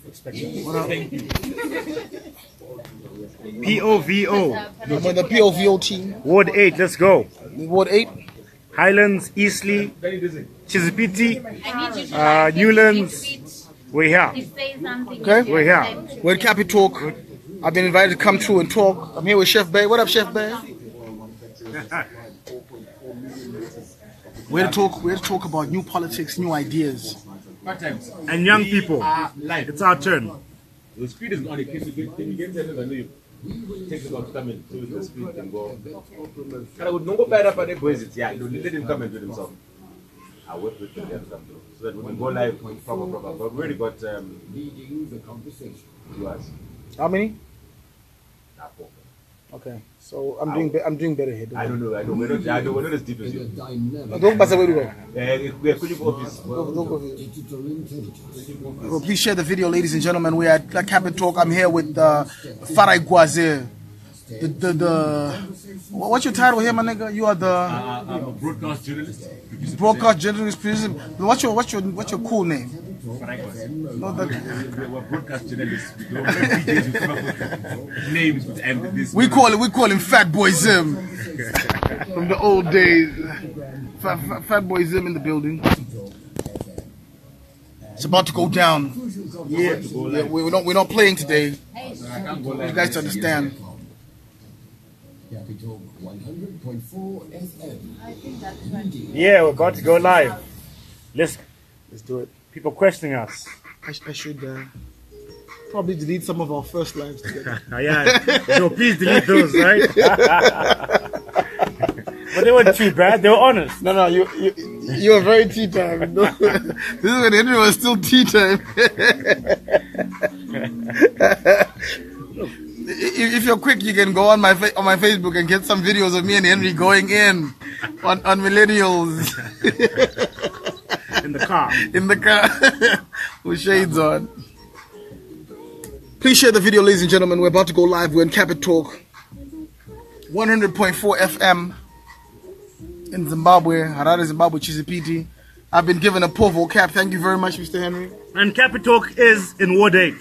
What up? POVO. I'm on the POVO team. Ward 8, let's go. Ward 8. Highlands, Eastleigh, Chisipiti, Newlands. We're here. Okay. We're here. We're at Capi Talk. I've been invited to come through and talk. I'm here with Chef Bay. What up, Chef Bay? We're to talk about new politics, new ideas. And young people. It's our turn. The speed is on. Can you get there? I know you take it out to come in so the speed can go. And I would not go bad up at the boys. Yeah, you let him come and do himself. I work with them so that we can go live proper. But we already got viewers. How many? Okay, so I'm doing better here. I don't know. We're not as deep as you. Don't pass away. Well, please share the video, ladies and gentlemen. We're at Capi Talk. I'm here with Farai Gwaze. What's your title here, my nigga? You are the I'm a broadcast journalist. Broadcast journalist. What's your cool name? Farai Gwaze. No, We're broadcast journalists. We don't have DJs who come up with names and this. we call him Fat Boy Zim from the old days. Fat Boy Zim in the building. It's about to go down. Yeah, we're not playing today. You guys understand. Yeah, we're about to go live. Let's do it. People questioning us. I should probably delete some of our first lives together. Yeah, so please delete those, right? But they weren't too bad. They were honest. No, you were very tea time. No, this is when Henry was still tea time. If you're quick, you can go on my Facebook and get some videos of me and Henry going in on millennials. In the car. In the car. With shades on. Please share the video, ladies and gentlemen. We're about to go live. We're in Capi Talk. 100.4 FM in Zimbabwe. Harare, Zimbabwe, Chisipiti. I've been given a POVO cap. Thank you very much, Mr. Henry. And Capi Talk is in Ward 8.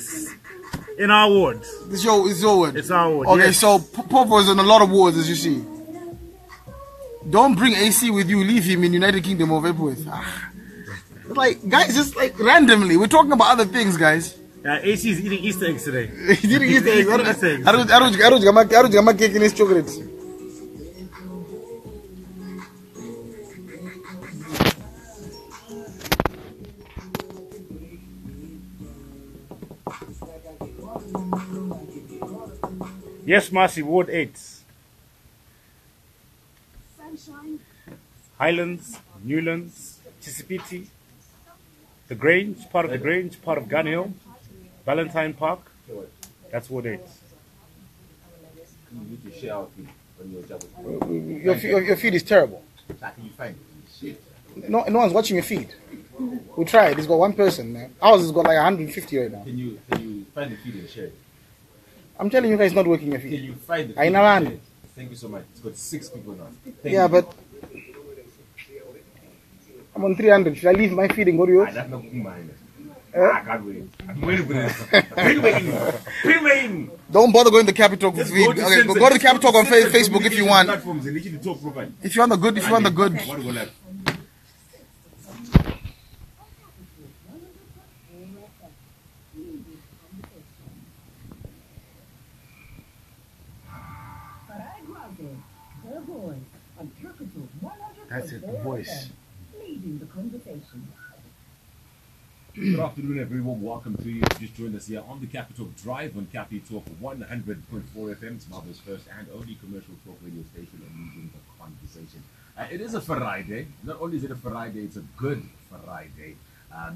In our ward. It's your ward? It's our ward. Okay, yes. So POVO is in a lot of wards, as you see. Don't bring AC with you. Leave him in United Kingdom of Epworth. Like, guys, just like randomly. We're talking about other things, guys. AC is eating Easter eggs today. He's eating Easter eggs. I don't get my cake in his chocolates. Yes, Marcy, Ward 8. Highlands, Newlands, Chisipiti, the Grange, part of the Grange, part of Gun Hill, Valentine Park. That's Ward 8. You need to share our feed when you're Your feed is terrible. No one's watching your feed. We tried. It's got one person, man. Ours has got like 150 right now. Can you find the feed and share it? I'm telling you guys, not working your feed. Can you find the feed? I know. Thank you so much. It's got 6 people now. Yeah, but I'm on 300. Should I leave my feed and go to yours? I can't wait. I'm waiting for this. Waiting. Don't bother going to Capi Talk with feed. Okay, go to Capi Talk on Facebook if you want. If you want the good, That's it, the voice. Good afternoon, everyone. Welcome to you. Just joined us here on the Capi Talk Drive on Capi Talk 100.4 FM. It's Marvel's first and only commercial talk radio station and leading the conversation. It is a Farai Day. Not only is it a Farai Day, it's a good Farai Day,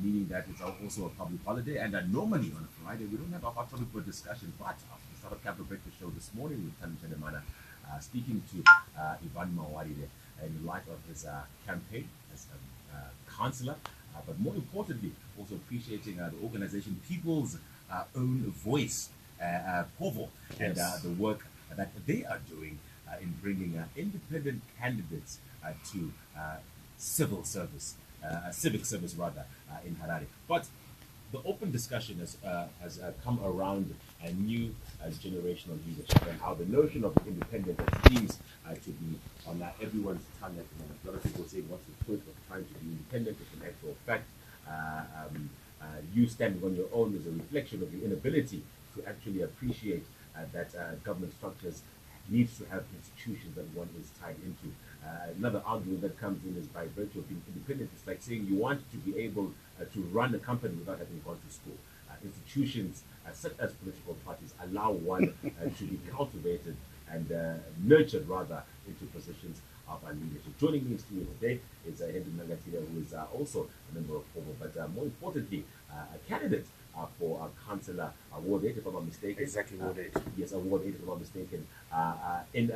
meaning that it's also a public holiday. And normally on a Friday, we don't have a hot topic for discussion, but after the start of Capital Breakfast Show this morning with Tanu Chedemana, speaking to Ivan Mawari there, in light of his campaign as a councillor, but more importantly, also appreciating the organization People's Own Voice, POVO, and the work that they are doing in bringing independent candidates to civic service rather in Harare. But the open discussion has come around a new generational leadership and how the notion of independence seems to be on everyone's tongue at the moment. A lot of people say, what's the point of trying to be independent if in actual fact you standing on your own is a reflection of your inability to actually appreciate that government structures needs to have institutions that one is tied into. Another argument that comes in is by virtue of being independent. It's like saying you want to be able to run a company without having gone to school. Institutions such as political parties allow one to be cultivated and nurtured rather into positions of leadership. Joining me in studio today is Munangatire, who is also a member of POVO, but more importantly, a candidate for Councillor Ward 8, if I'm not mistaken. Exactly, Ward 8. Yes, Ward 8, if I'm not mistaken, in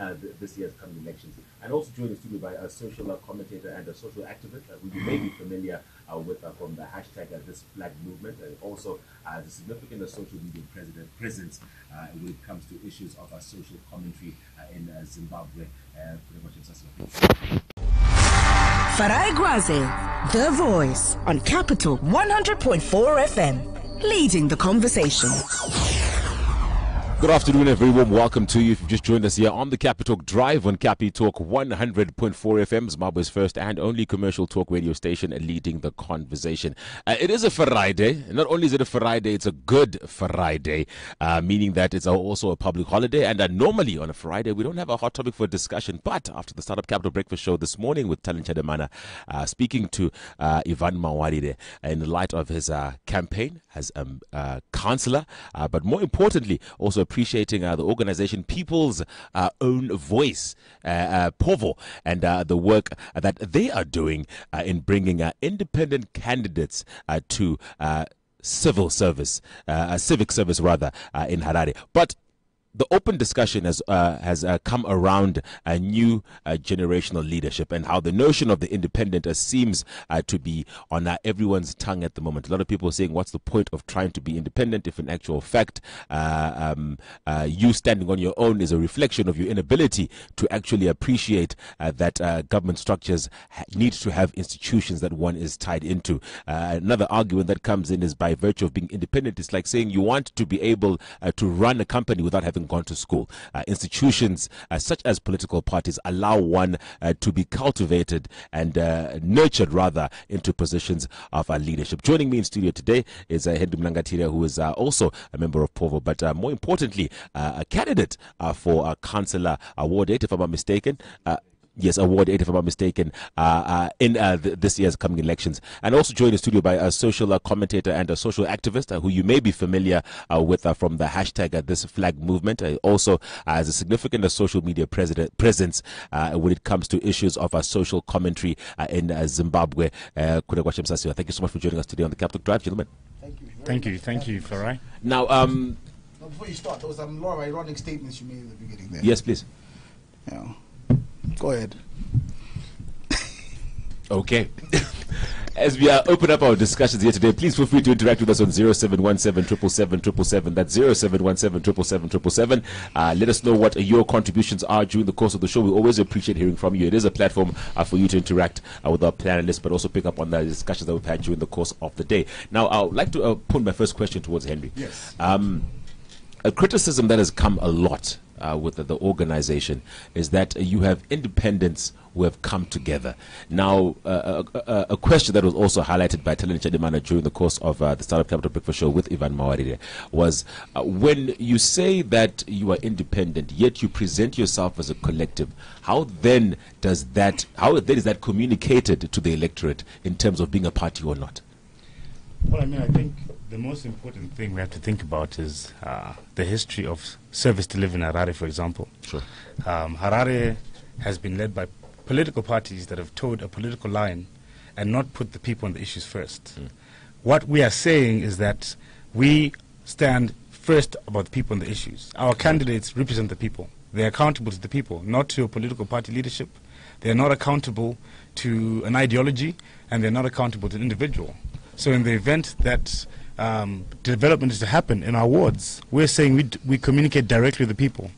this year's coming elections. And also joined the studio by a social commentator and a social activist who you may be familiar with from the hashtag This Flag Movement. Also the significant social media presence when it comes to issues of social commentary in Zimbabwe. Kuda Musasiwa. Farai Gwaze, the voice on Capital 100.4 FM, leading the conversation. Good afternoon, everyone. Welcome to you. If you've just joined us here on the CapitalkFM Drive on CapitalkFM 100.4 FM, Zimbabwe's first and only commercial talk radio station, leading the conversation. It is a Farai Day. Not only is it a Farai Day, it's a good Farai Day, meaning that it's also a public holiday. And normally on a Friday, we don't have a hot topic for discussion. But after the Startup Capital Breakfast Show this morning with Talent Chadamana, speaking to Ivan Mawarire in the light of his campaign as a councillor, but more importantly, also appreciating the organization People's Own Voice, POVO, and the work that they are doing in bringing independent candidates to civic service rather, in Harare. But the open discussion has come around a new generational leadership and how the notion of the independent seems to be on everyone's tongue at the moment. A lot of people are saying, what's the point of trying to be independent if in actual fact you standing on your own is a reflection of your inability to actually appreciate that government structures need to have institutions that one is tied into. Another argument that comes in is by virtue of being independent, it's like saying you want to be able to run a company without having gone to school. Institutions such as political parties allow one to be cultivated and nurtured rather into positions of leadership. Joining me in studio today is Munangatire, who is also a member of POVO, but more importantly a candidate for Councillor Ward 8, if I'm not mistaken. Yes, Ward 8, if I'm not mistaken, in this year's coming elections. And also joined the studio by a social commentator and a social activist who you may be familiar with from the hashtag This Flag Movement. Also as a significant social media presence when it comes to issues of social commentary in Zimbabwe. Kuda Musasiwa, thank you so much for joining us today on the CapitalkFM Drive, gentlemen. Thank you. Thank you, Farai. Now, before you start, there was a lot of ironic statements you made at the beginning there. yes, please. Yeah. Go ahead. Okay. As we open up our discussions here today, please feel free to interact with us on 0717 777 That's 0717 777 Let us know what your contributions are during the course of the show. We always appreciate hearing from you. It is a platform for you to interact with our panelists, but also pick up on the discussions that we've had during the course of the day. Now, I would like to put my first question towards Henry. Yes. A criticism that has come a lot with the organization is that you have independents who have come together. Now, a question that was also highlighted by Talent Chadamana during the course of the Startup Capital Breakfast Show with Ivan Mawarire was when you say that you are independent, yet you present yourself as a collective, how then is that communicated to the electorate in terms of being a party or not? Well, I mean, I think the most important thing we have to think about is the history of service delivery in Harare, for example. Sure. Harare has been led by political parties that have towed a political line and not put the people and the issues first. What we are saying is that we stand first about the people and the issues. Our candidates represent the people. They are accountable to the people, not to a political party leadership. They are not accountable to an ideology, and they're not accountable to an individual. So in the event that development is to happen in our wards, we're saying we communicate directly with the people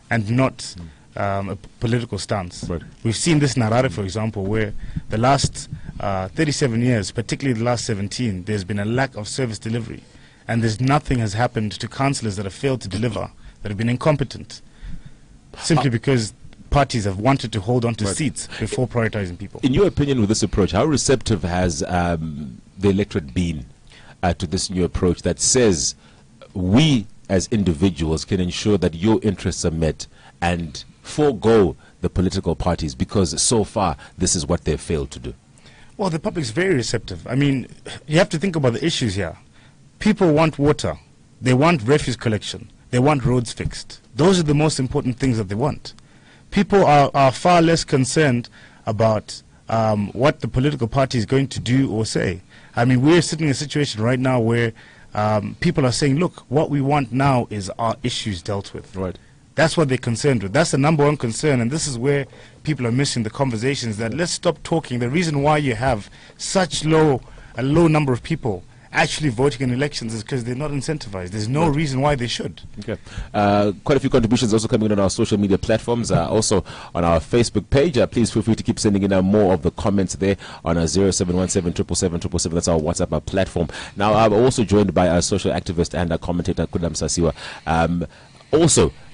and not a political stance. Right. We've seen this in Harare, for example, where the last 37 years, particularly the last 17, there's been a lack of service delivery. And nothing has happened to councillors that have failed to deliver, that have been incompetent, simply because parties have wanted to hold on to seats before prioritizing people. In your opinion, with this approach, how receptive has the electorate been to this new approach that says we as individuals can ensure that your interests are met and forego the political parties, because so far this is what they've failed to do? Well, the public's very receptive. I mean, you have to think about the issues here. People want water. They want refuse collection. They want roads fixed. Those are the most important things that they want. People are far less concerned about what the political party is going to do or say. I mean, we're sitting in a situation right now where people are saying, look, what we want now is our issues dealt with. Right. That's what they're concerned with. That's the number one concern, and this is where people are missing the conversations, that let's stop talking. The reason why you have such a low number of people actually voting in elections is because they're not incentivized. There's no reason why they should. Okay. Quite a few contributions also coming in on our social media platforms, also on our Facebook page. Please feel free to keep sending in more of the comments there on 0717777777. That's our WhatsApp platform. Now, I'm also joined by a social activist and a commentator, Kuda Musasiwa.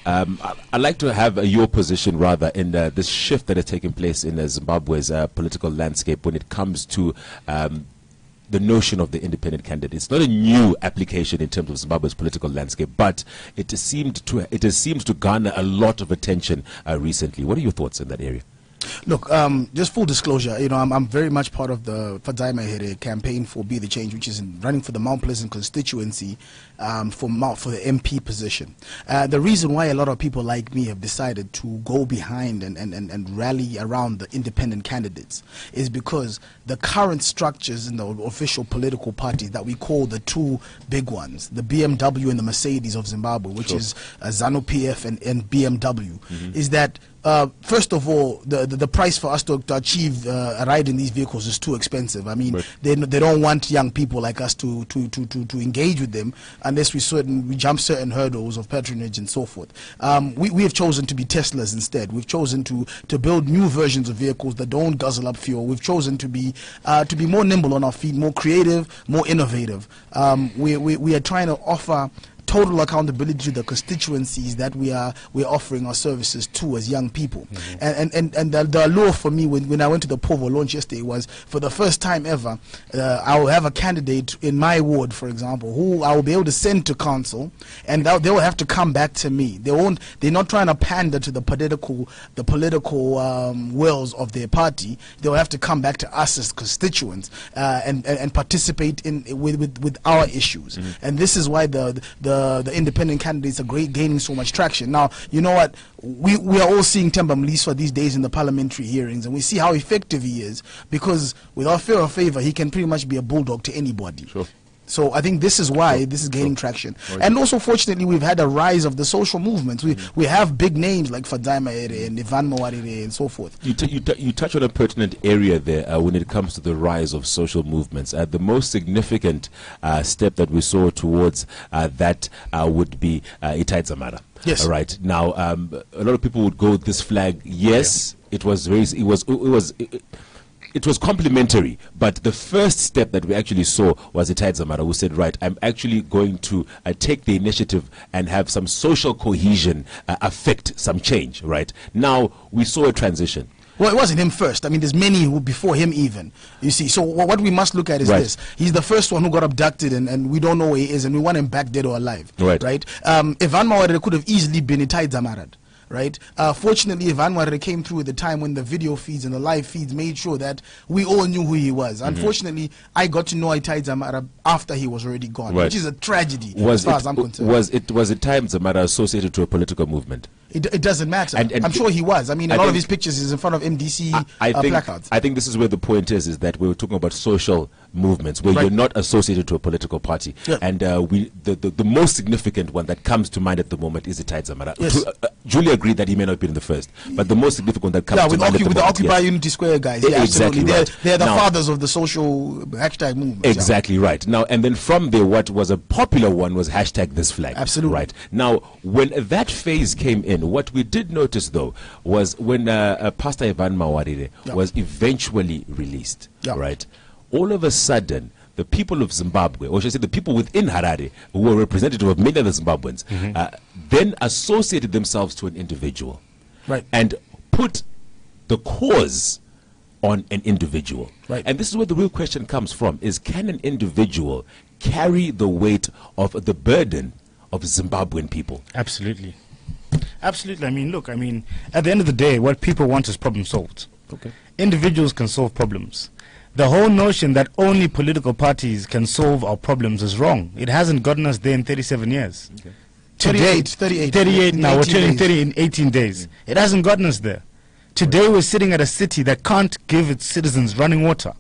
I'd like to have your position rather in this shift that has taken place in Zimbabwe's political landscape when it comes to the notion of the independent candidate. It's not a new application in terms of Zimbabwe's political landscape, but it has seemed to garner a lot of attention recently. What are your thoughts in that area? Look, just full disclosure, I'm very much part of the Farai Gwaze campaign for Be the Change, which is running for the Mount Pleasant constituency for the MP position. The reason why a lot of people like me have decided to go behind and rally around the independent candidates is because the current structures in the official political parties that we call the two big ones, the BMW and the Mercedes of Zimbabwe, which is ZANU-PF and BMW, is that first of all, the price for us to achieve a ride in these vehicles is too expensive. I mean, they don't want young people like us to engage with them unless we jump certain hurdles of patronage and so forth. We have chosen to be Teslas instead. We've chosen to build new versions of vehicles that don't guzzle up fuel. We've chosen to be more nimble on our feet, more creative, more innovative. We are trying to offer total accountability to the constituencies that we're offering our services to as young people. And the allure for me when I went to the POVO launch yesterday was, for the first time ever, I will have a candidate in my ward, for example, who I will be able to send to council, and they will have to come back to me. They're not trying to pander to the political wills of their party. They will have to come back to us as constituents and participate with our issues. And this is why the independent candidates are gaining so much traction. Now, you know what? We are all seeing Themba Mliswa these days in the parliamentary hearings, and we see how effective he is, because without fear or favor, he can pretty much be a bulldog to anybody. Sure. So I think this is why this is gaining traction. And also, fortunately, we've had a rise of the social movements. We have big names like Farai Gwaze and Ivan Mawarire and so forth. You touch on a pertinent area there when it comes to the rise of social movements. The most significant step that we saw towards that would be Itai Dzamara. Yes. All right. Now, a lot of people would go with this flag. Yes, it was complimentary, but the first step that we actually saw was Itai Dzamara, who said, right, I'm actually going to take the initiative and have some social cohesion affect some change, right? Now, we saw a transition. Well, it wasn't him first. I mean, there's many who before him even. You see, so what we must look at is this. He's the first one who got abducted, and we don't know where he is, and we want him back dead or alive. Right? Ivan Mawarire could have easily been Itai Dzamara. Right? Fortunately, Ivan Mawarire came through at the time when the video feeds and the live feeds made sure that we all knew who he was. Unfortunately, I got to know Itai Dzamara after he was already gone, which is a tragedy as far as I'm concerned. Was Itai Dzamara associated to a political movement? It doesn't matter. And I'm sure he was. I mean, a lot of his pictures is in front of MDC placards. I think this is where the point is that we were talking about social movements where you're not associated to a political party. And the most significant one that comes to mind at the moment is the Zamara. Yes. Julie agreed that he may not be in the first, but the most significant one that comes to mind at the moment. With the Occupy Unity Square guys. Yeah, exactly right. They're the fathers of the social hashtag movement. Exactly right. Now, and then from there, what was a popular one was hashtag this flag. Absolutely. Right. Now, when that phase came in, what we did notice, though, was when Pastor Ivan Mawarire was eventually released, right, all of a sudden, the people of Zimbabwe, or should I say the people within Harare, who were representative of many of the Zimbabweans, then associated themselves to an individual. Right. And put the cause on an individual. Right. And this is where the real question comes from, is can an individual carry the weight of the burden of Zimbabwean people? Absolutely. Absolutely. I mean, look, at the end of the day, what people want is problem solved. Okay. Individuals can solve problems. The whole notion that only political parties can solve our problems is wrong. It hasn't gotten us there in 37 years. Okay. 38 now. We're turning 30 in 18 days. It hasn't gotten us there. Today we're sitting at a city that can't give its citizens running water.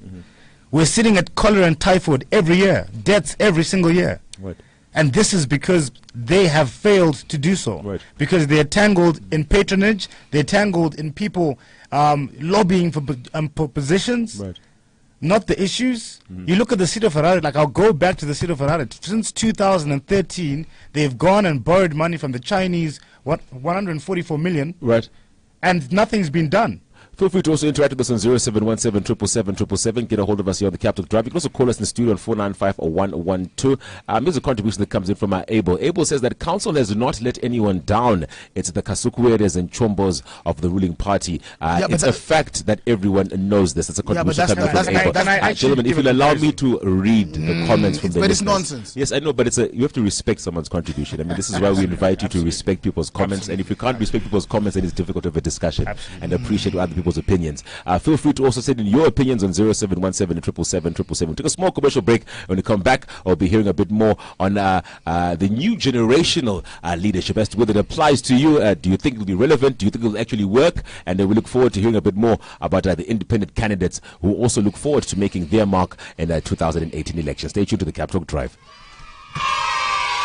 We're sitting at cholera and typhoid every year, deaths every single year. Right. And this is because they have failed to do so. Right. Because they're tangled in patronage, they're tangled in people lobbying for positions. Right. Not the issues. You look at the city of Harare, like I'll go back to the city of Harare. Since 2013, they've gone and borrowed money from the Chinese, 144 million. Right. And nothing's been done. Feel free to also interact with us on 0717 Get a hold of us here on the Capital Drive. You can also call us in the studio on 495-112. Here's a contribution that comes in from Abel. Abel says that council has not let anyone down. It's the Kasukweres and Chombos of the ruling party. It's a fact that everyone knows this. It's a contribution coming from Abel. Gentlemen, if you'll allow me to read the comments from the listeners. But it's nonsense. Yes, I know, but you have to respect someone's contribution. I mean, this is why we invite you to respect people's comments. And if you can't respect people's comments, then it's difficult to have a discussion and appreciate other people's opinions. Feel free to also send in your opinions on 0717 Take a small commercial break. When we come back, I'll be hearing a bit more on the new generational leadership as to whether it applies to you. Do you think it will be relevant? Do you think it will actually work? And we look forward to hearing a bit more about the independent candidates who also look forward to making their mark in the 2018 election. Stay tuned to the Capital Drive.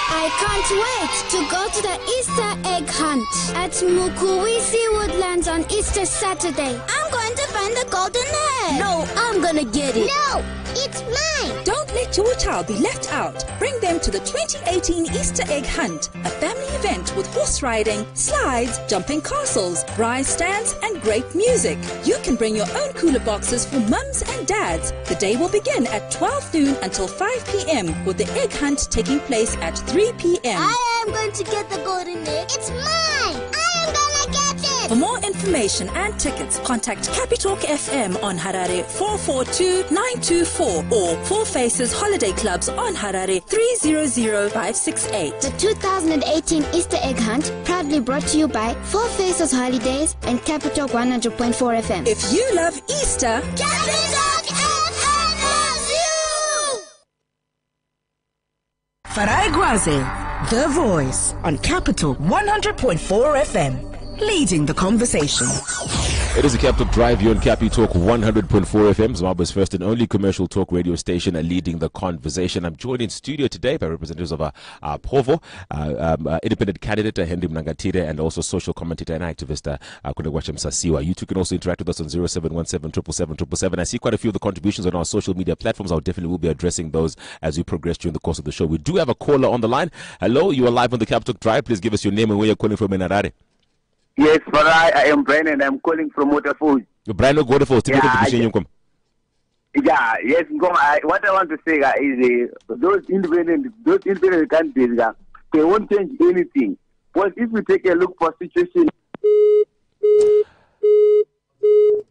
I can't wait to go to the Easter egg hunt at Mukuwisi Woodlands on Easter Saturday. I'm going to find the golden egg. No, I'm going to get it. No, it's mine. Don't let your child be left out. Bring them to the 2018 Easter egg hunt, a family event with horse riding, slides, jumping castles, prize stands, and great music. You can bring your own cooler boxes for mums and dads. The day will begin at 12 noon until 5 p.m. with the egg hunt taking place at 3 p.m. I am going to get the golden egg. It's mine. I am going to get it. For more information and tickets, contact CapitalkFM on Harare 442-924 or Four Faces Holiday Clubs on Harare 300568. The 2018 Easter egg hunt proudly brought to you by Four Faces Holidays and Capital 100.4 FM. If you love Easter, Capital FM loves you! Farai Gwaze, The Voice on Capital 100.4 FM. Leading the conversation. It is a Capital Drive here on Capi Talk 100.4 FM, Zimbabwe's first and only commercial talk radio station, leading the conversation. I'm joined in studio today by representatives of POVO, independent candidate Henry Munangatire, and also social commentator and activist Kuda Musasiwa. You two can also interact with us on 0717 I see quite a few of the contributions on our social media platforms. I definitely will be addressing those as we progress during the course of the show. We do have a caller on the line. Hello, you are live on the Capital Drive. Please give us your name and where you're calling from in Harare. Yes, Farai, I am Brian and I'm calling from Waterford. Brian, Waterford. Yes, what I want to say is those independent candidates, they won't change anything. Because if we take a look for situation...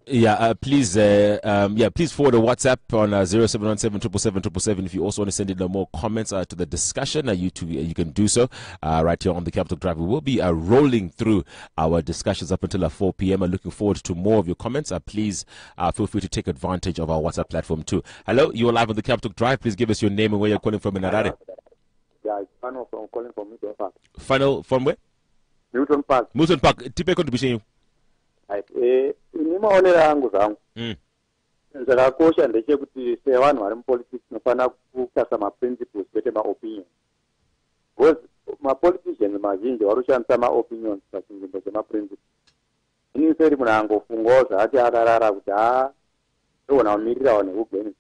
Please forward a WhatsApp on 0717 if you also want to send in more comments to the discussion. You can do so right here on the Capital Drive. We will be rolling through our discussions up until 4 p.m. I'm looking forward to more of your comments. Please feel free to take advantage of our WhatsApp platform too. Hello, you are live on the Capital Drive. Please give us your name and where you're calling from in Harare. Yeah, it's Final from calling from Milton Park. Final from where? Milton Park. Milton Park. Tipe contribution. Zvakakosha ndechekuti sevanhu vari mupolitics tinofana kukasa maprinciples kwete maopinions. Because mapoliticians mazhinji varushandisa maopinions pachinzvimbo chemaprinciples. Ini seri munhu angofungawo zvake akarara kuti ndogona kumirirawo neubenzi.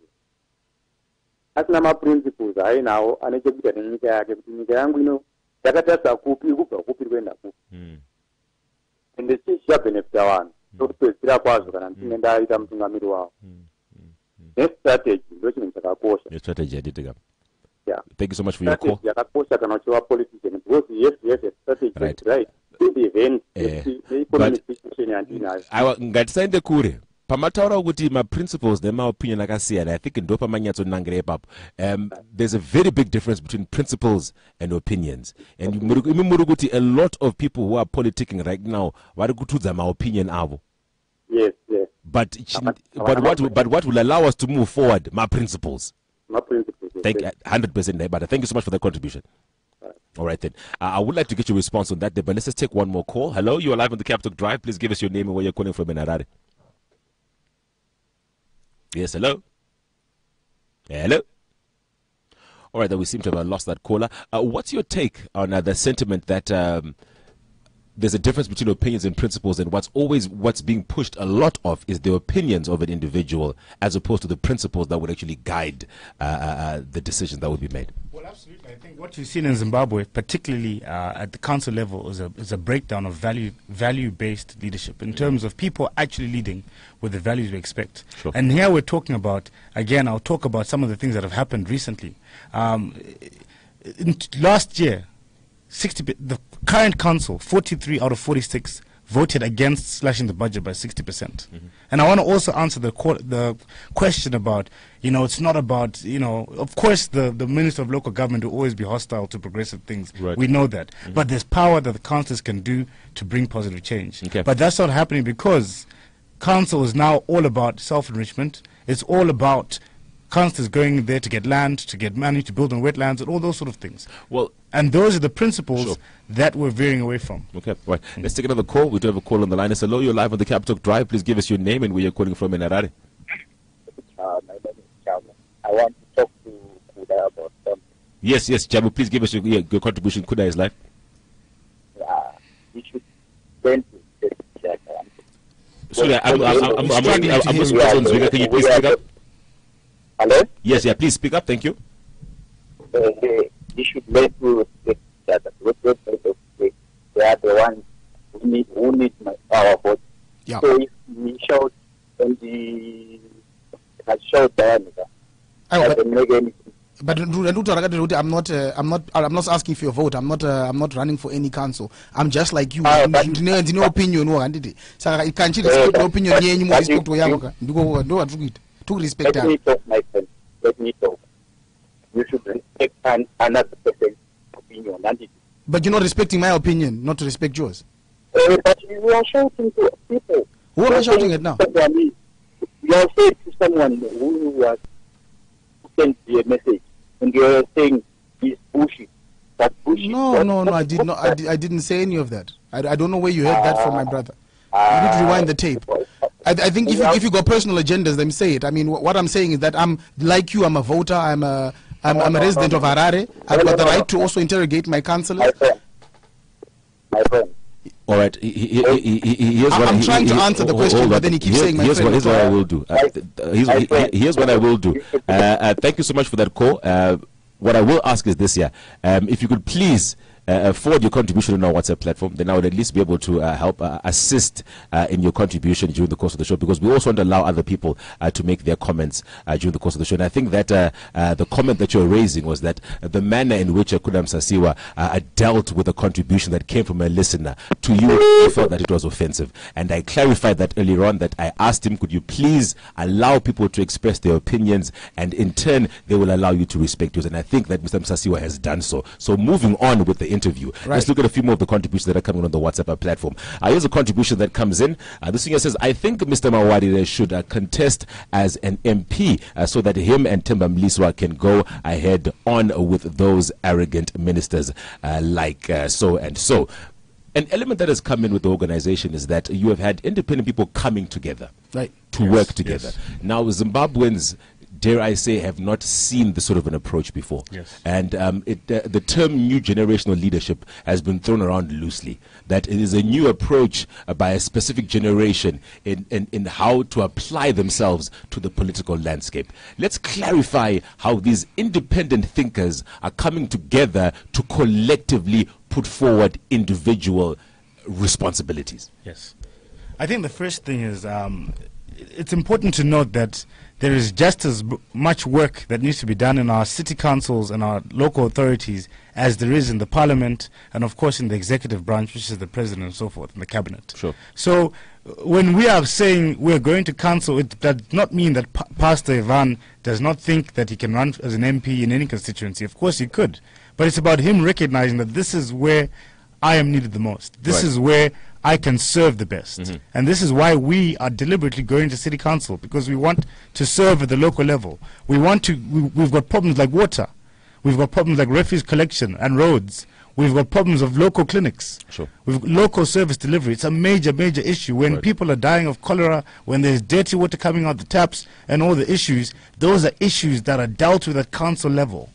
Asina maprinciples ainawo ane chekuita nenyika yake kuti nyika yangu ino yakatarisa kupi kubva kupi kuenda kupi. Ende chichi chabenefita vanhu tokupedzisira kwazvo kana ndichinge ndaita mutungamiri wavo. Strategy ndo chinhu chakakosha. Strategy yaditika. Yeah. Thank you so much for your call. Yakakosha kana uchiva politician because you have to have a strategy, right? In the event, the economic situation yandinayo. Ngatisaende kure. Pamataura kuti ma-principles nema-opinion akasiyana, I think ndo pamanyatsonangire ipapo. There's a very big difference between principles and opinions. And imuri kuti a lot of people who are politicking right now vari kutudza ma-opinion avo. Yes. But what will allow us to move forward? My principles. Thank 100%, but thank you so much for that contribution. All right then. I would like to get your response on that, but let's just take one more call. Hello, you are live on the Capital Drive. Please give us your name and where you're calling from in Harare. Yes, hello. Hello. All right, then we seem to have lost that caller. What's your take on the sentiment that there's a difference between opinions and principles, and what's being pushed a lot of is the opinions of an individual as opposed to the principles that would actually guide the decisions that would be made? Well, absolutely. I think what you've seen in Zimbabwe, particularly at the council level, is a breakdown of value-based leadership in terms of people actually leading with the values we expect. Sure. And here we're talking about, again, I'll talk about some of the things that have happened recently. Last year, the current council, 43 out of 46, voted against slashing the budget by 60%. And I want to also answer the question about, it's not about, of course the Minister of Local Government will always be hostile to progressive things. Right. We know that. But there's power that the councillors can do to bring positive change. Okay. But that's not happening because council is now all about self-enrichment. It's all about councillors going there to get land, to get money, to build on wetlands, and all those sort of things. Well, and those are the principles that we're veering away from. Okay, right. Let's take another call. We do have a call on the line. Hello, you're live on the Capital Drive. Please give us your name and where you're calling from in Harare. My name is Chabu. I want to talk to Kuda about something. Yes, Chabu. Please give us your contribution. Kuda is live. You should send to the Sorry, I'm on speaker. Can you please speak up? Hello? Yes, please speak up. Thank you. You should learn to respect that. They are the ones who need our vote. Yeah. So if we shout and the shout diameter, doesn't make anything. But I'm not asking for your vote. I'm not running for any council. I'm just like you. No opinion. So I can't respect the opinion. To respect Let me talk, my friend. Let me talk. You should respect another person's opinion. But you're not respecting my opinion, not to respect yours. But you are shouting to people. Who am I shouting at now? You are saying to someone who sent you a message, and you are saying he's bullshit. That's bullshit. No, I did not. I didn't say any of that. I don't know where you heard that from, my brother. You need to rewind the tape. I think if you got personal agendas, then say it. I mean, what I'm saying is that I'm like you. I'm a voter. I'm a resident of Harare. I've got the right to also interrogate my councillors. My friend. All right. I'm trying to answer the question, but then he keeps saying, here's what I will do. Here's what I will do. Thank you so much for that call. What I will ask is this: if you could please forward your contribution on our WhatsApp platform, then I would at least be able to help assist in your contribution during the course of the show, because we also want to allow other people to make their comments during the course of the show. And I think that the comment that you're raising was that the manner in which Kuda Musasiwa dealt with a contribution that came from a listener to you felt that it was offensive. And I clarified that earlier on, that I asked him, could you please allow people to express their opinions, and in turn they will allow you to respect yours. And I think that Mr. Musasiwa has done so. So moving on with the interview. Right. Let's look at a few more of the contributions that are coming on the WhatsApp platform. Here's a contribution that comes in. This one says, I think Mr. Mawadi should contest as an MP so that him and Themba Mliswa can go ahead on with those arrogant ministers like so and so. An element that has come in with the organization is that you have had independent people coming together to work together. Now, Zimbabweans, dare I say, have not seen this sort of an approach before. And the term new generational leadership has been thrown around loosely, that it is a new approach by a specific generation in how to apply themselves to the political landscape. Let's clarify how these independent thinkers are coming together to collectively put forward individual responsibilities. Yes. I think the first thing is it's important to note that there is just as much work that needs to be done in our city councils and our local authorities as there is in the parliament and, of course, in the executive branch, which is the president and so forth, and the cabinet. So when we are saying we're going to council, it does not mean that Pastor Ivan does not think that he can run as an MP in any constituency. Of course he could. But it's about him recognizing that this is where I am needed the most. This is where I can serve the best. And this is why we are deliberately going to city council, because we want to serve at the local level. We've got problems like water. We've got problems like refuse collection and roads. We've got problems of local clinics. We've got local service delivery. It's a major, major issue. When people are dying of cholera, when there's dirty water coming out the taps and all the issues, those are issues that are dealt with at council level.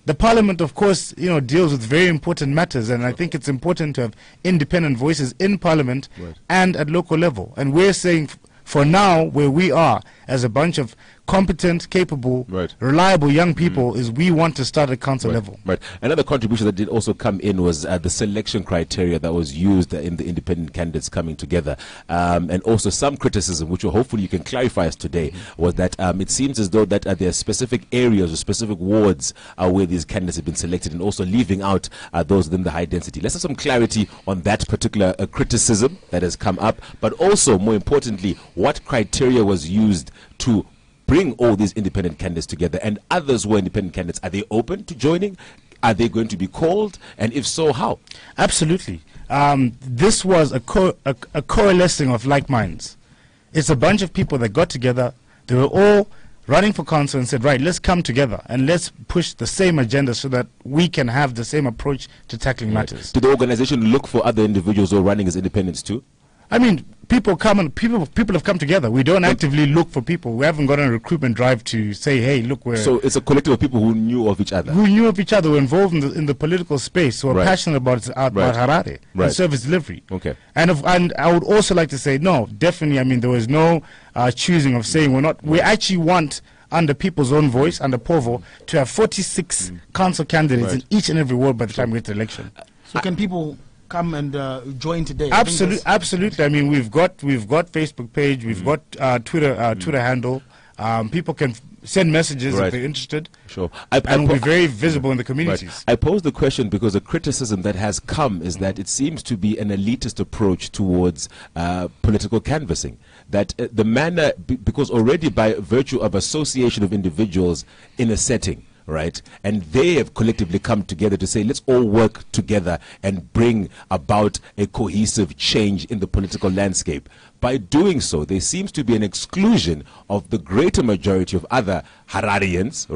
The parliament, of course, deals with very important matters, and I think it's important to have independent voices in parliament and at local level. And we're saying, for now, where we are as a bunch of competent, capable, reliable young people, is we want to start at council level. Another contribution that did also come in was the selection criteria that was used in the independent candidates coming together, and also some criticism, which hopefully you can clarify us today, was that it seems as though that there are specific areas or specific wards where these candidates have been selected, and also leaving out those within the high density. Let's have some clarity on that particular criticism that has come up, but also, more importantly, what criteria was used to bring all these independent candidates together, and others who are independent candidates. Are they open to joining? Are they going to be called? And if so, how? Absolutely. This was a coalescing of like minds. It's a bunch of people that got together. They were all running for council and said, right, let's come together and let's push the same agenda so that we can have the same approach to tackling matters. Did the organization look for other individuals who are running as independents too? I mean, people have come together. We don't actively look for people. We haven't got a recruitment drive to say, hey, look, we're... So it's a collective of people who knew of each other. Who knew of each other, were involved in the political space, who are passionate about Harare and service delivery. And I would also like to say, no, definitely, I mean, there was no choosing of saying we actually want, under people's own voice, under POVO, to have 46 council candidates in each and every ward by the time we get to election. So can people come and join today? Absolutely. I mean, we've got Facebook page, we've got Twitter handle. People can send messages if they're interested. And we'll be very visible in the communities. I pose the question because the criticism that has come is that it seems to be an elitist approach towards political canvassing. That the manner, because already by virtue of association of individuals in a setting, and they have collectively come together to say, let's all work together and bring about a cohesive change in the political landscape. By doing so, there seems to be an exclusion of the greater majority of other Hararians,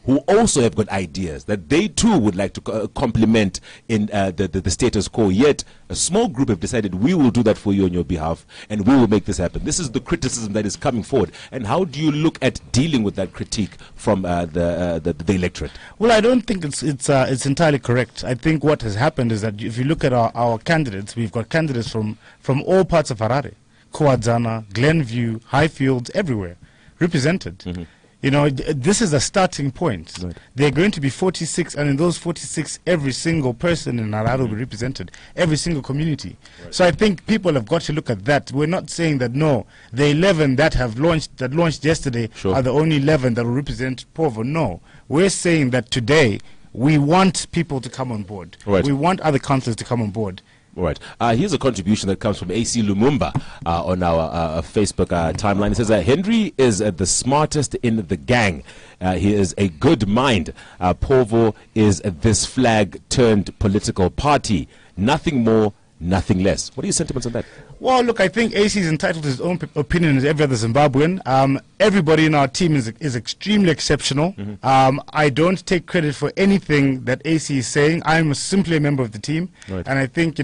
who also have got ideas that they too would like to complement in the status quo. Yet, a small group have decided, we will do that for you on your behalf, and we will make this happen. This is the criticism that is coming forward. And how do you look at dealing with that critique from the electorate? Well, I don't think it's entirely correct. I think what has happened is that if you look at our candidates, we've got candidates from all parts of Harare. Kuadzana, Glenview, Highfields, everywhere, represented. This is a starting point. There are going to be 46, and in those 46, every single person in Harare will be represented, every single community. So I think people have got to look at that. We're not saying that, no, the 11 that launched yesterday are the only 11 that will represent POVO. No, we're saying that today we want people to come on board. We want other councillors to come on board. All right. Here's a contribution that comes from AC Lumumba on our Facebook timeline. It says, Henry is the smartest in the gang. He is a good mind. POVO is this flag-turned political party. Nothing more, nothing less. What are your sentiments on that? Well, look, I think AC is entitled to his own opinion as every other Zimbabwean. Everybody in our team is extremely exceptional. I don't take credit for anything that AC is saying. I'm simply a member of the team. Right. And I think,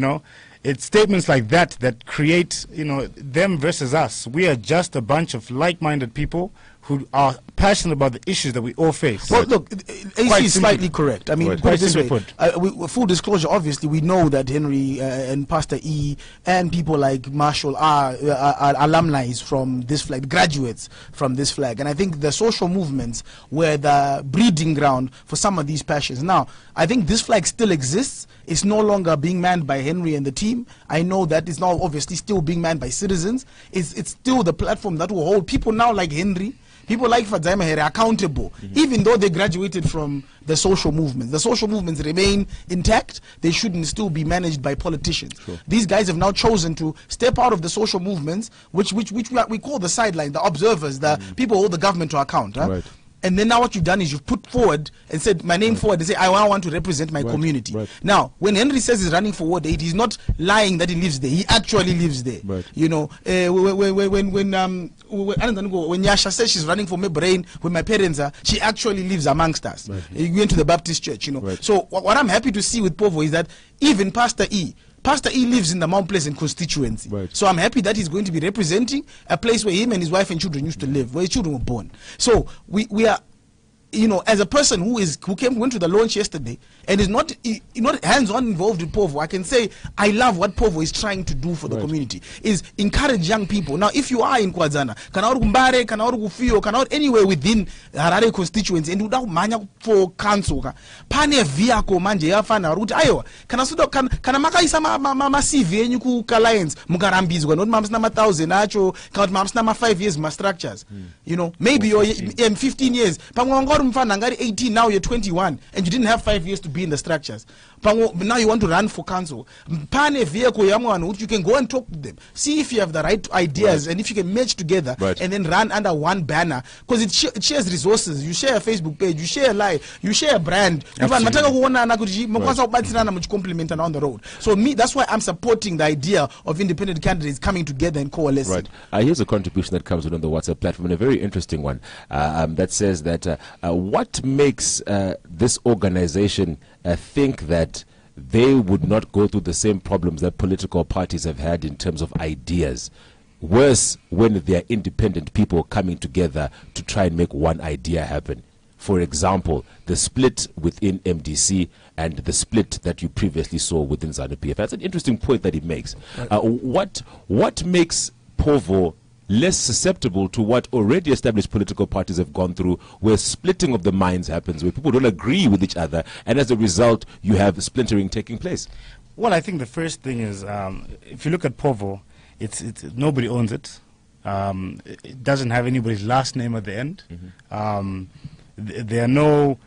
it's statements like that that create, them versus us. We are just a bunch of like-minded people who are passionate about the issues that we all face. Well, look, AC is slightly correct. I mean, Right. put it this way. Put. Full disclosure, obviously, we know that Henry and Pastor E and people like Marshall are alumni from this flag, graduates from this flag. And I think the social movements were the breeding ground for some of these passions. Now, I think this flag still exists. It's no longer being manned by Henry and the team. I know that it's now obviously still being manned by citizens. It's still the platform that will hold people now like Henry, people like Farai Gwaze accountable, even though they graduated from the social movements. The social movements remain intact. They shouldn't still be managed by politicians. Sure. These guys have now chosen to step out of the social movements, which we call the sideline, the observers, the people who hold the government to account. Huh? Right. And then now what you've done is you've put forward and said my name forward and say I want to represent my community. Right. Now, when Henry says he's running for Ward 8, he's not lying that he lives there. He actually lives there. Right. When Yasha says she's running for my brain, when my parents are, she actually lives amongst us. Right. He went to the Baptist church, Right. So what I'm happy to see with POVO is that even Pastor E lives in the Mount Pleasant constituency. Right. So I'm happy that he's going to be representing a place where him and his wife and children used to live, where his children were born. So we are, as a person who went to the launch yesterday and is not hands-on involved with POVO, I can say I love what POVO is trying to do for the community, is encourage young people. Now, if you are in Kwazana, Kanauru Kufio, Kanauru anywhere within Harare constituency, and without manya for council, pane vehicle manje yafana route ayo, kana makaisa ma CV enyuku alliance mukarambizwa not mams na 1000 acho count mams na 5 years ma structures. Maybe you're 15 years. Mfana ngari 18, now you're 21 and you didn't have 5 years to be in the structures. Now you want to run for council. Pane vehicle you can go and talk to them, see if you have the right ideas, and if you can match together and then run under one banner, because it shares resources. You share a Facebook page, you share a live, you share a brand. On the road. So that's why I'm supporting the idea of independent candidates coming together and coalescing. Right. Here's a contribution that comes on the WhatsApp platform, and a very interesting one that says that what makes this organization think that they would not go through the same problems that political parties have had in terms of ideas, worse when they are independent people coming together to try and make one idea happen. For example, the split within MDC and the split that you previously saw within ZANU-PF. That's an interesting point that he makes. Right. What makes POVO less susceptible to what already established political parties have gone through, where splitting of the minds happens, where people don't agree with each other, and as a result, you have splintering taking place? Well, I think the first thing is, if you look at POVO, it's nobody owns it. It doesn't have anybody's last name at the end. There are no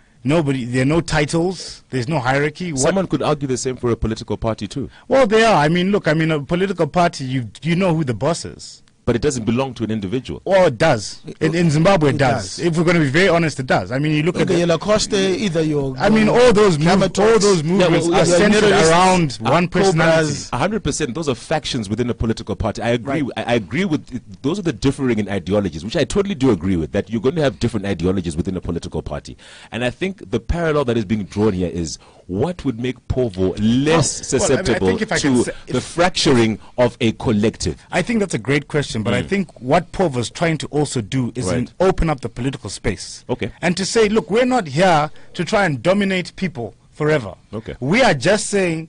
titles. There's no hierarchy. Someone could argue the same for a political party too. Well, they are. I mean, look. I mean, a political party. You know who the boss is. But it doesn't belong to an individual. Oh, it does. In Zimbabwe, it does. If we're going to be very honest, it does. I mean, you look at Lacoste, either your. I mean, all those movements are centered around one personality. 100%. Those are factions within a political party. I agree. Right. I agree with those are the differing in ideologies, which I totally do agree with. That you're going to have different ideologies within a political party, and I think the parallel that is being drawn here is what would make POVO less susceptible to the fracturing of a collective. I think that's a great question. But I think what POVO is trying to also do is open up the political space. Okay. And to say, look, we're not here to try and dominate people forever. Okay. We are just saying,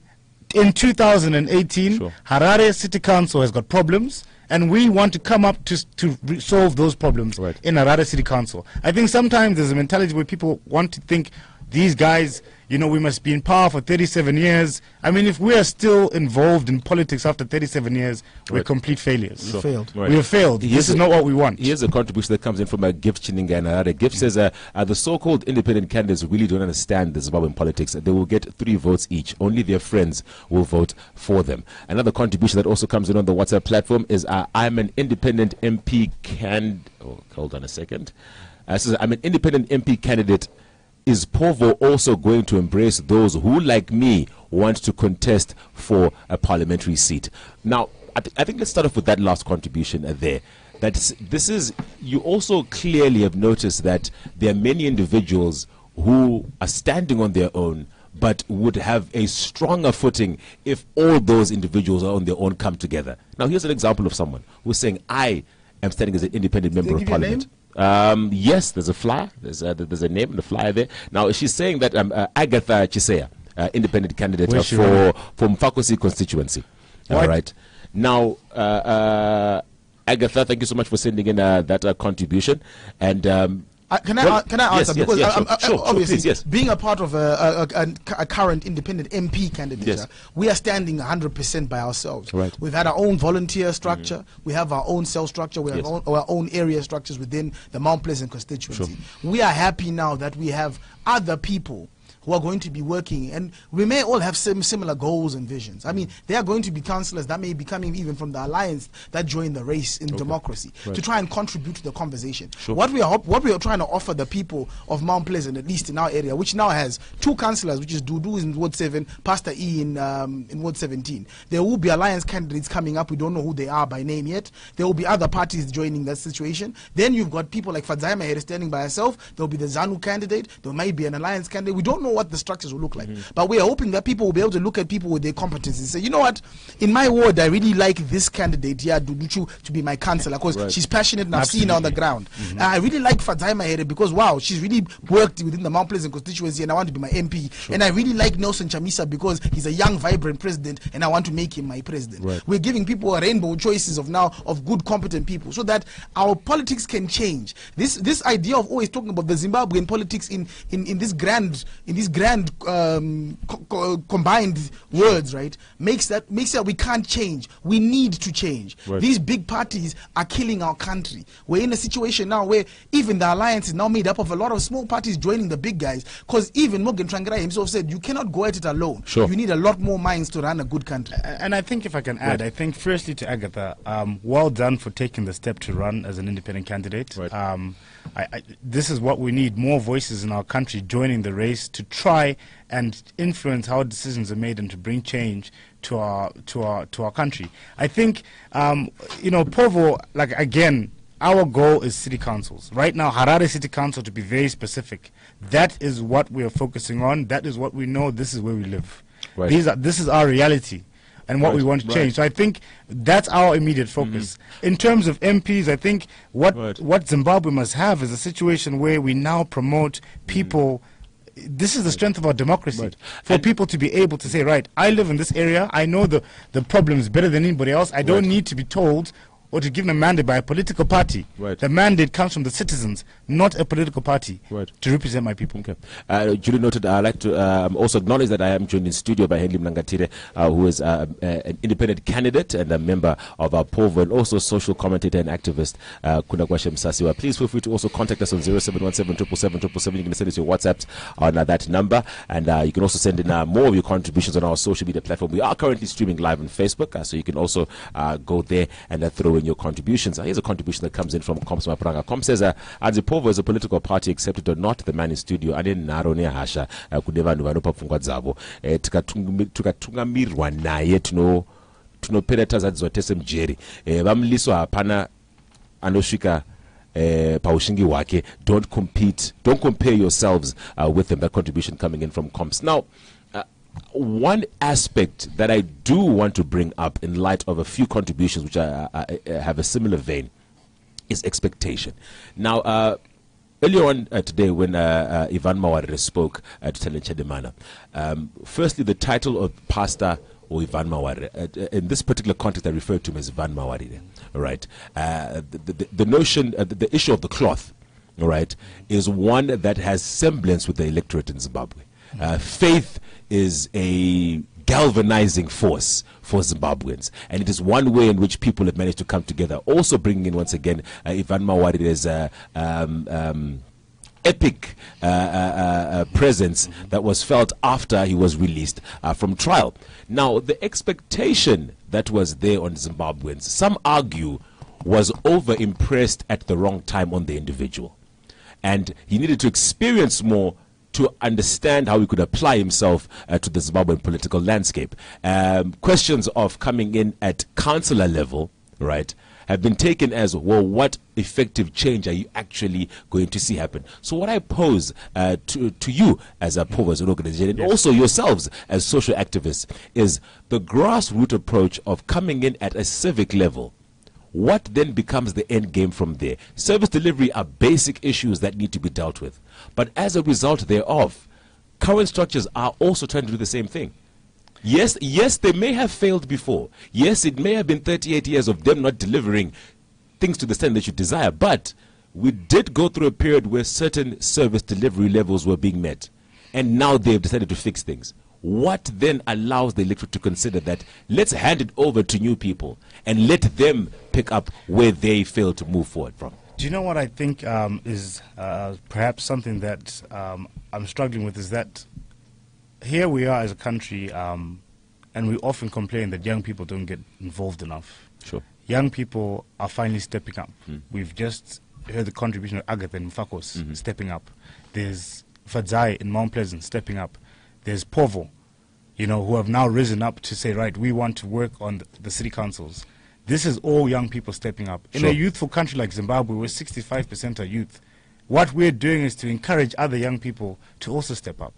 in 2018, Harare City Council has got problems, and we want to come up to solve those problems in Harare City Council. I think sometimes there's a mentality where people want to think, these guys, we must be in power for 37 years. I mean, if we are still involved in politics after 37 years, we're complete failures. We failed. We have failed. This is not what we want. Here's a contribution that comes in from Gift Chininga and Harare. Gift says the so-called independent candidates really don't understand the Zimbabwean politics. They will get 3 votes each. Only their friends will vote for them. Another contribution that also comes in on the WhatsApp platform is I'm an independent MP hold on a second. Says, I'm an independent MP candidate. Is POVO also going to embrace those who, like me, want to contest for a parliamentary seat? Now, I think let's start off with that last contribution there. This is, you also clearly have noticed that there are many individuals who are standing on their own, but would have a stronger footing if all those individuals are on their own come together. Now, here's an example of someone who's saying, I am standing as an independent member of parliament. Yes, there's a flyer. There's a name in the flyer there. Now, she's saying that Agatha Chisea, independent candidate for Mfakosi constituency. All right. Now, Agatha, thank you so much for sending in that contribution. And can I answer? Yes, because sure, obviously, please, being a part of a current independent MP candidate, we are standing 100% by ourselves. Right. We've had our own volunteer structure. We have our own cell structure. We have our own area structures within the Mount Pleasant constituency. Sure. We are happy now that we have other people who are going to be working, and we may all have similar goals and visions. I mean, there are going to be councillors that may be coming even from the alliance that join the race in democracy to try and contribute to the conversation. Sure. What we are trying to offer the people of Mount Pleasant, at least in our area, which now has 2 councillors, which is Dudu in Ward 7, Pastor E in Ward 17. There will be alliance candidates coming up. We don't know who they are by name yet. There will be other parties joining that situation. Then you've got people like Fadzaima here standing by herself. There will be the ZANU candidate. There might be an alliance candidate. We don't know what the structures will look like. But we are hoping that people will be able to look at people with their competencies and say, you know what, in my ward, I really like this candidate here, Duduchu, to be my councillor, because she's passionate and I've seen her on the ground. I really like Fadzaima here because, wow, she's really worked within the Mount Pleasant constituency and I want to be my MP. And I really like Nelson Chamisa because he's a young, vibrant president and I want to make him my president. We're giving people a rainbow choices of good, competent people so that our politics can change. This idea of always talking about the Zimbabwean politics in this grand combined words, right, makes that we can't change. We need to change. These big parties are killing our country. We're in a situation now where even the alliance is now made up of a lot of small parties joining the big guys, because even Morgan Tsvangirai himself said you cannot go at it alone. You need a lot more minds to run a good country. And I think if I can add, I think firstly to Agatha, well done for taking the step to run as an independent candidate. This is what we need, more voices in our country joining the race to try and influence how decisions are made and to bring change to our country. I think POVO, like, again, our goal is city councils. Right now, Harare City Council, to be very specific, that is what we are focusing on. That is what we know. This is where we live. This is our reality and what we want to change. So I think that's our immediate focus. In terms of MPs, I think what Zimbabwe must have is a situation where we now promote people. This is the strength of our democracy, for people to be able to say, right, I live in this area, I know the problems better than anybody else, I don't need to be told or to give them a mandate by a political party. The mandate comes from the citizens, not a political party, to represent my people. Duly noted. I'd like to also acknowledge that I am joined in studio by Henry Munangatire, who is an independent candidate and a member of our POVO, and also social commentator and activist, Kuda Musasiwa. Please feel free to also contact us on 0717777777. You can send us your WhatsApps on that number, and you can also send in more of your contributions on our social media platform. We are currently streaming live on Facebook, so you can also go there and throw in your contributions. Here's a contribution that comes in from Koms Mapranga. Koms says, Anzi POVO is a political party, accepted or not, the man in studio, and in Narone Hasha, Kudevandu Vanopa Fungwadzavo, Tukatugamirwa naye, tunopeleta zadzotese mjeri. Vamliso hapana anoshika paushingi wake. Don't compare yourselves with them. That contribution coming in from Koms. Now, one aspect that I do want to bring up in light of a few contributions which have a similar vein is expectation. Now, earlier on today when Ivan Mawarire spoke to Tele Chedemana, firstly, the title of pastor or Ivan Mawarire, in this particular context I refer to him as Ivan Mawarire, right? The notion, the issue of the cloth, all right, is one that has semblance with the electorate in Zimbabwe. Faith is a galvanizing force for Zimbabweans, and it is one way in which people have managed to come together. Also bringing in once again Ivan Mawarire's epic presence that was felt after he was released from trial. Now, the expectation that was there on Zimbabweans, some argue, was over-impressed at the wrong time on the individual, and he needed to experience more to understand how he could apply himself to the Zimbabwean political landscape. Questions of coming in at councillor level, right, have been taken as, well, what effective change are you actually going to see happen? So what I pose to you as a POVO, as an organization, and also yourselves as social activists, is the grassroots approach of coming in at a civic level. What then becomes the end game from there? Service delivery are basic issues that need to be dealt with. But as a result thereof, current structures are also trying to do the same thing. Yes, they may have failed before. Yes, it may have been 38 years of them not delivering things to the standard that you desire. But we did go through a period where certain service delivery levels were being met. And now they've decided to fix things. What then allows the electorate to consider that let's hand it over to new people and let them pick up where they fail to move forward from? Do you know what I think is perhaps something that I'm struggling with, is that here we are as a country, and we often complain that young people don't get involved enough. Sure. Young people are finally stepping up. We've just heard the contribution of Agatha and Mfakos stepping up. There's Fadzai in Mount Pleasant stepping up. There's POVO, who have now risen up to say, right, we want to work on the city councils. This is all young people stepping up. In a youthful country like Zimbabwe, where 65% are youth, what we're doing is to encourage other young people to also step up.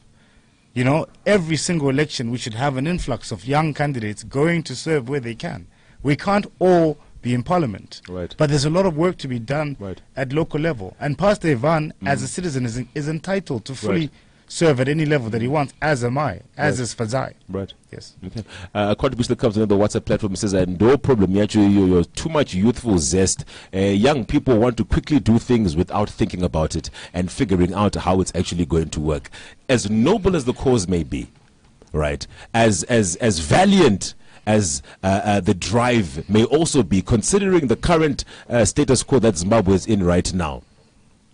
Every single election, we should have an influx of young candidates going to serve where they can. We can't all be in parliament. Right. But there's a lot of work to be done at local level. And Pastor Ivan, as a citizen, is entitled to fully serve at any level that he wants, as am I, as is Fadzai. Right. Yes. Okay. A contribution that comes on the WhatsApp platform says, no problem, you're too much youthful zest. Young people want to quickly do things without thinking about it and figuring out how it's actually going to work. As noble as the cause may be, right, as valiant as the drive may also be, considering the current status quo that Zimbabwe is in right now,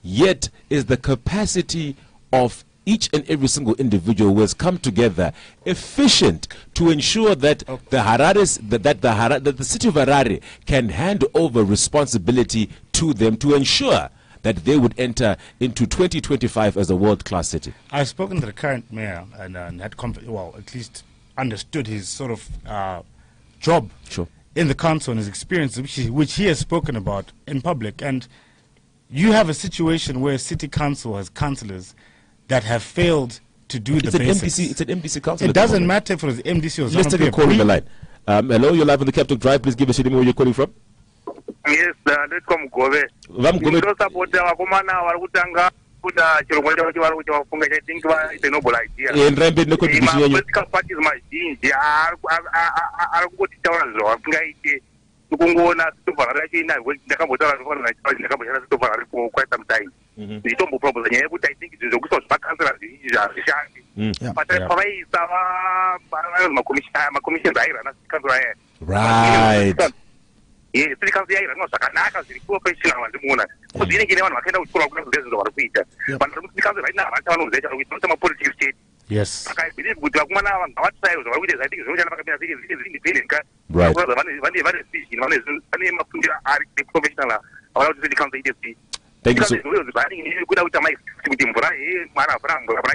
yet is the capacity of each and every single individual who has come together efficient to ensure that that the city of Harare can hand over responsibility to them to ensure that they would enter into 2025 as a world-class city? I've spoken to the current mayor and had at least understood his sort of job in the council and his experience, which he has spoken about in public. And you have a situation where city council has councillors that have failed to do the basics. It's an MDC council. It doesn't matter if it was MDC or let's take a call on the line. Hello, you're live on the Capital Drive. Please give us your name, where you're calling from. Yes, let's come Gove. Kungona sitovarara china ndakambotaura ndakamboshandisa sitovarara for quite some time. Nditombo problem nyaya yekuti I think zvokuisa zvakansela zvizhinji hazvishandi. But pavaisa makomishini airana city council aya. Right. Yes, city council yairana zvakanaka zviri professional vandimuona. Kuti inenge ine vanhu vakaenda kuchikora kuona zvezvo zvavari kuita. Vanhu vari mucity council right now havana chavanoziva chavari kuita, vanoita mapolitics state. Yes. I believe kuti vakomana vanhu ngavatsvayo zvavari kuita, I think zvinoshanda vakapinda zviri independent ka. Right. Vane speech, vane mafundiro ari professional avana kuti city council ite speech. Thank you so kuda kuita kuti mvura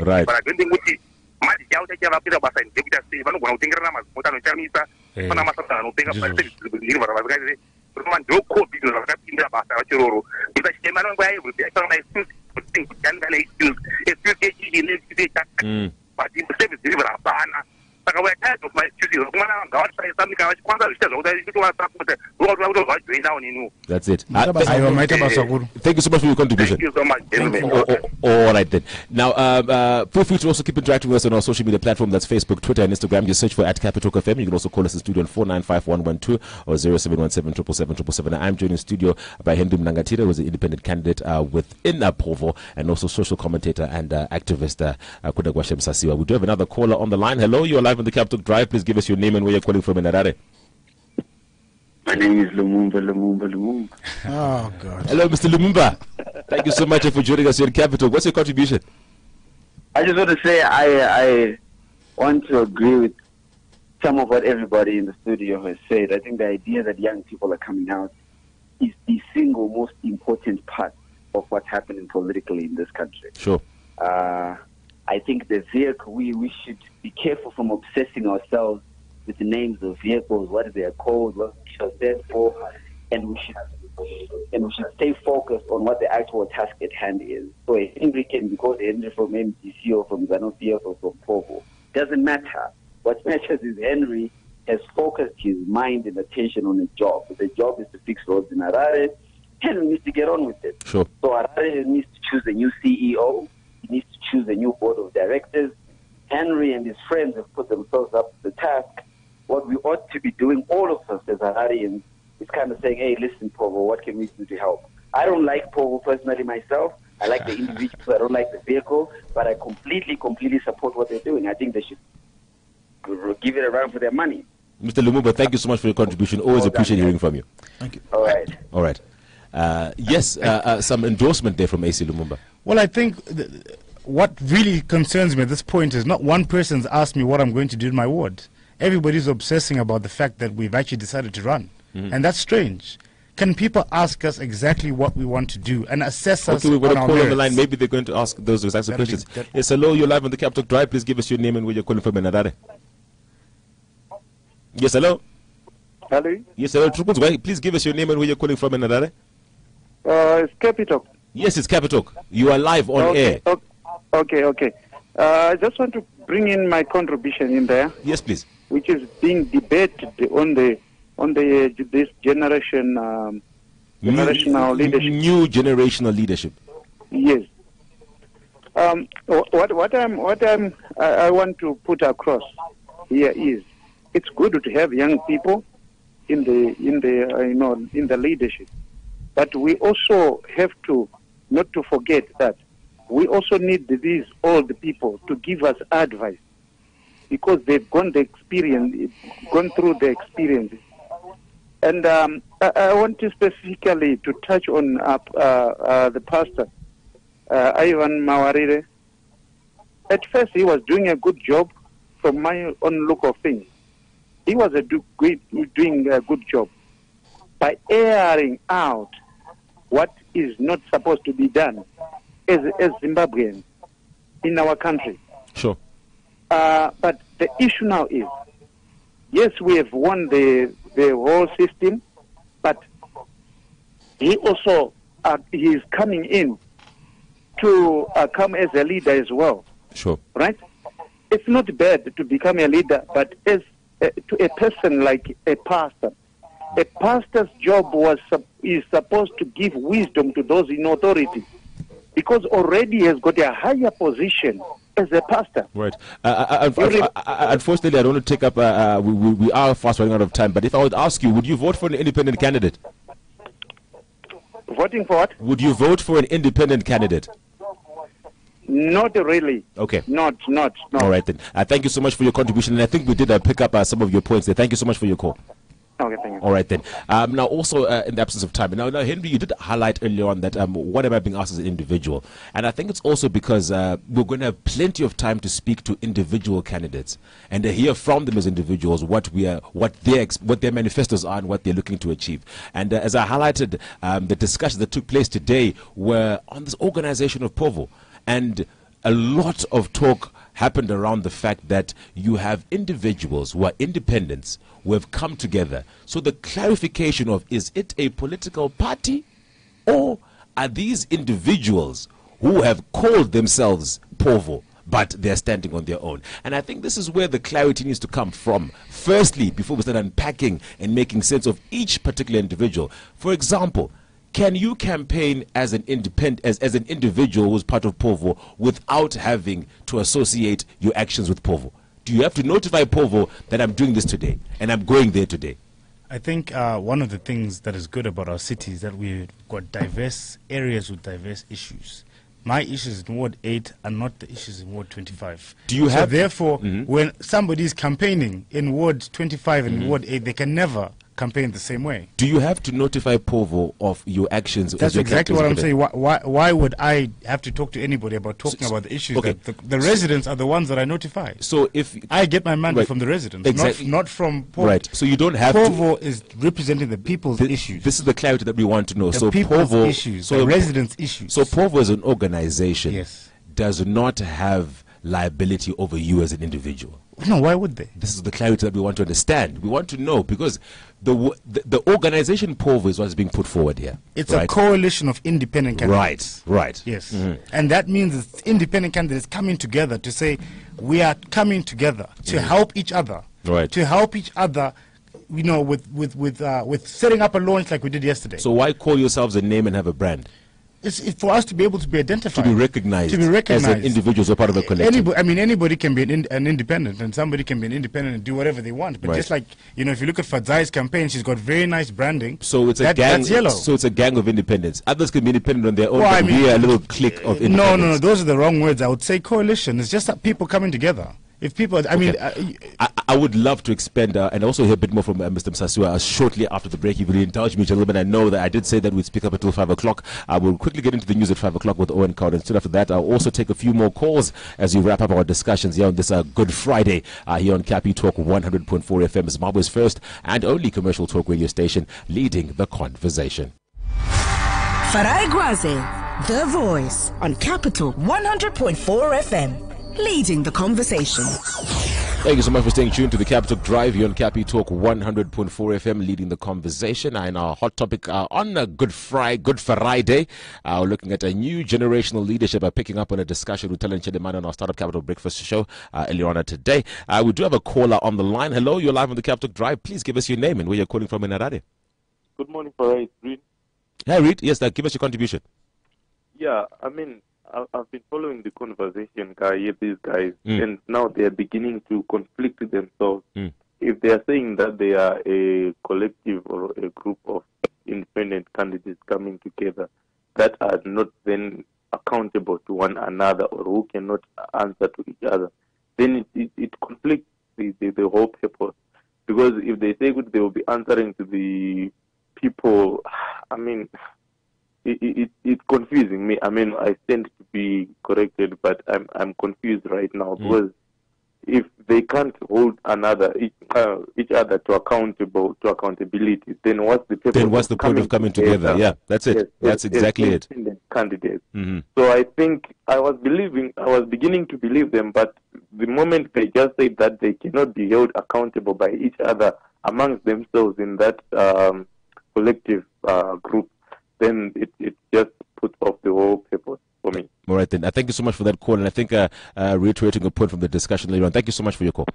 Right. but I don't think kuti mati chavo chachavapinda basa ndekuita sei vanogona kutengerana mazimota anochamisa pana masasa anopenga paizviri roma ndokopi zvinhu zvakapinda basa vachiroro ita chitema anongo yaivhuripiyachana but service delivery hapana. Saka we are tired of my excuses. That's it. Thank you so much for your contribution. Thank you so much, gentlemen. All right then. Now, feel free to also keep interacting with us on our social media platform. That's Facebook, Twitter, and Instagram. Just search for @CapitalkFM. You can also call us in studio on 495-112 or 0717-777-777. I'm joined in studio by Henry Munangatire, who is an independent candidate within POVO, and also social commentator and activist Kuda Musasiwa. We do have another caller on the line. Hello, you are live on the Capital Drive. Please give us your name and where you're calling from in Harare. My name is Lumumba. Oh, God. Hello, Mr. Lumumba. Thank you so much for joining us here in Capital. What's your contribution? I just want to say I want to agree with some of what everybody in the studio has said. I think the idea that young people are coming out is the single most important part of what's happening politically in this country. Sure. I think the vehicle, we should be careful from obsessing ourselves with the names of vehicles, what is their code, what it shall stand for, and we should stay focused on what the actual task at hand is. So a Henry can be called Henry from MDC or from Zanofia or from POVO. Doesn't matter. What matters is Henry has focused his mind and attention on a job. The job is to fix roads in Harare. Henry needs to get on with it. Sure. So Harare needs to choose a new CEO. He needs to choose a new board of directors. Henry and his friends have put themselves up to the task. What we ought to be doing, all of us as Hararians, is kind of saying, hey, listen, POVO, what can we do to help? I don't like POVO personally myself. I like the individuals. I don't like the vehicle. But I completely support what they're doing. I think they should give it a run for their money. Mr. Lumumba, thank you so much for your contribution. Always appreciate hearing from you. Thank you. All right. All right. Yes, some endorsement there from AC Lumumba. Well, I think what really concerns me at this point is not one person's asked me what I'm going to do in my ward. Everybody's obsessing about the fact that we've actually decided to run. And that's strange. Can people ask us exactly what we want to do and assess us? Okay, we've got a on our call on the merits? line. Maybe they're going to ask those exact questions. Yes, hello, you're live on the Capital Drive. Please give us your name and where you're calling from in Harare. Yes, hello. Hello. Yes, hello. Please give us your name and where you're calling from in Harare. It's Capital. Yes, it's Capital. You are live on air. Okay. I just want to bring in my contribution in there. Yes, please. Which is being debated on this generational leadership. New generational leadership. Yes. What I want to put across here is it's good to have young people in the leadership, but we also have to not to forget that we also need these old people to give us advice, because they've gone through the experience. And I want to specifically to touch on the pastor, Ivan Mawarire. At first, he was doing a good job from my own look of things. He was doing a good job by airing out what is not supposed to be done as Zimbabweans in our country. Sure. But the issue now is, yes, we have won the whole system, but he also he is coming in to come as a leader as well. Sure. Right? It's not bad to become a leader, but as to a person like a pastor's job is supposed to give wisdom to those in authority, because already he has got a higher position as a pastor. Right. Unfortunately, I don't want to take up, we are fast running out of time, but if I would ask you, would you vote for an independent candidate? Voting for what? Would you vote for an independent candidate? Not really. Okay. Not. All right then. Thank you so much for your contribution, and I think we did pick up some of your points there. Thank you so much for your call. Okay, thank you. All right then. Now, also in the absence of time, now Henry, you did highlight earlier on that what am I being asked as an individual, and I think it's also because we're going to have plenty of time to speak to individual candidates and to hear from them as individuals what their manifestos are and what they're looking to achieve. And as I highlighted, the discussions that took place today were on this organization of POVO, and a lot of talk happened around the fact that you have individuals who are independents who have come together. So the clarification of, is it a political party, or are these individuals who have called themselves POVO but they're standing on their own? And I think this is where the clarity needs to come from. Firstly, before we start unpacking and making sense of each particular individual. For example, can you campaign as an as an individual who's part of POVO without having to associate your actions with POVO? Do you have to notify POVO that I'm doing this today and I'm going there today? I think one of the things that is good about our city is that we've got diverse areas with diverse issues. My issues in Ward 8 are not the issues in Ward 25. Do you have... Therefore, when somebody is campaigning in Ward 25 and Ward 8, they can never campaign the same way. Do you have to notify POVO of your actions? That's exactly what I'm saying. Why would I have to talk to anybody about about the issues? Okay. That the residents are the ones that I notify. So if I get my mandate from the residents, exactly. not from POVO. Right. So you don't have POVO is representing the people's issues. This is the clarity that we want to know. The so people's POVO issues, the residents' issues. So POVO as an organization yes. does not have liability over you as an individual? No, why would they? This is the clarity that we want to understand. We want to know because the organization POVO is what's being put forward here. It's a coalition of independent candidates. Right. Yes. And that means it's independent candidates coming together to say we are coming together to help each other. Right. To help each other, you know, with setting up a launch like we did yesterday. So why call yourselves a name and have a brand? It's for us to be able to be identified, to be recognized as an individual or part of a collective. Anybody can be an independent, and somebody can be an independent and do whatever they want. But just like, you know, if you look at Fadzai's campaign, she's got very nice branding. So it's a gang. That's yellow. So it's a gang of independents. Others can be independent on their own. But we are a little clique of independents. No, those are the wrong words. I would say coalition. It's just that people coming together. If people, I would love to expand and also hear a bit more from Mr. Musasiwa shortly after the break. If you will indulge me, gentlemen, I know that I did say that we'd speak up until 5 o'clock. I will quickly get into the news at 5 o'clock with Owen Cowd. And soon after that, I'll also take a few more calls as we wrap up our discussions here on this Good Friday here on Capi Talk 100.4 FM, Zimbabwe's first and only commercial talk radio station, leading the conversation. Farai Gwaze, The Voice on Capital 100.4 FM. Leading the conversation. Thank you so much for staying tuned to the Capital Drive here on Capi Talk 100.4 FM, leading the conversation. And our hot topic on Good Friday, we're looking at a new generational leadership, picking up on a discussion with Talent Chedemane on our Startup Capital Breakfast show earlier on today. We do have a caller on the line. Hello, you're live on the Capital Drive. Please give us your name and where you're calling from in Harare. Good morning, Farai. Reed. Hey, Reed. Yes, give us your contribution. Yeah, I mean, I've been following the conversation, these guys, and now they are beginning to conflict themselves. If they are saying that they are a collective or a group of independent candidates coming together that are not then accountable to one another or who cannot answer to each other, then it conflicts the whole purpose. Because if they say they will be answering to the people, I mean, it's confusing me. I mean, I tend to be corrected, but I'm confused right now because if they can't hold each other to accountability, then what's the purpose? Then what's the point of coming together? Yeah, that's it. Yes, that's exactly it. Candidates. So I think I was beginning to believe them, but the moment they just said that they cannot be held accountable by each other amongst themselves in that collective group, then it just puts off the whole purpose for me. All right, then. Thank you so much for that call. And I think reiterating a point from the discussion later on, thank you so much for your call.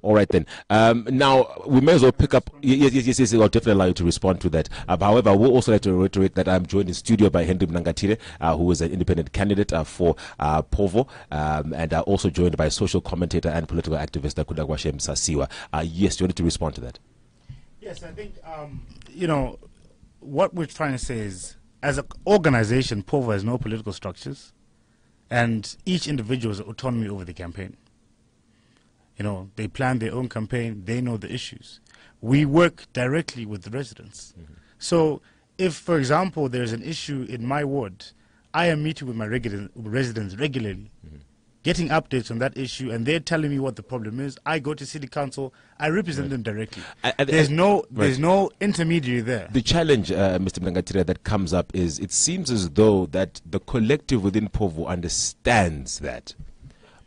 All right, then. Now, we may as well pick up. Yes, I'll definitely allow you to respond to that. However, I will also like to reiterate that I'm joined in studio by Henry Munangatire, who is an independent candidate for POVO, and also joined by social commentator and political activist Kuda Musasiwa. Yes, you wanted to respond to that? Yes, I think, what we're trying to say is, as an organization, POVO has no political structures, and each individual has autonomy over the campaign. You know, they plan their own campaign, they know the issues. We work directly with the residents. So if, for example, there's an issue in my ward, I am meeting with my residents regularly, getting updates on that issue, and they're telling me what the problem is. I go to City Council, I represent them directly. There's no intermediary there. The challenge, Mr. Munangatire, that comes up is it seems as though that the collective within POVO understands that.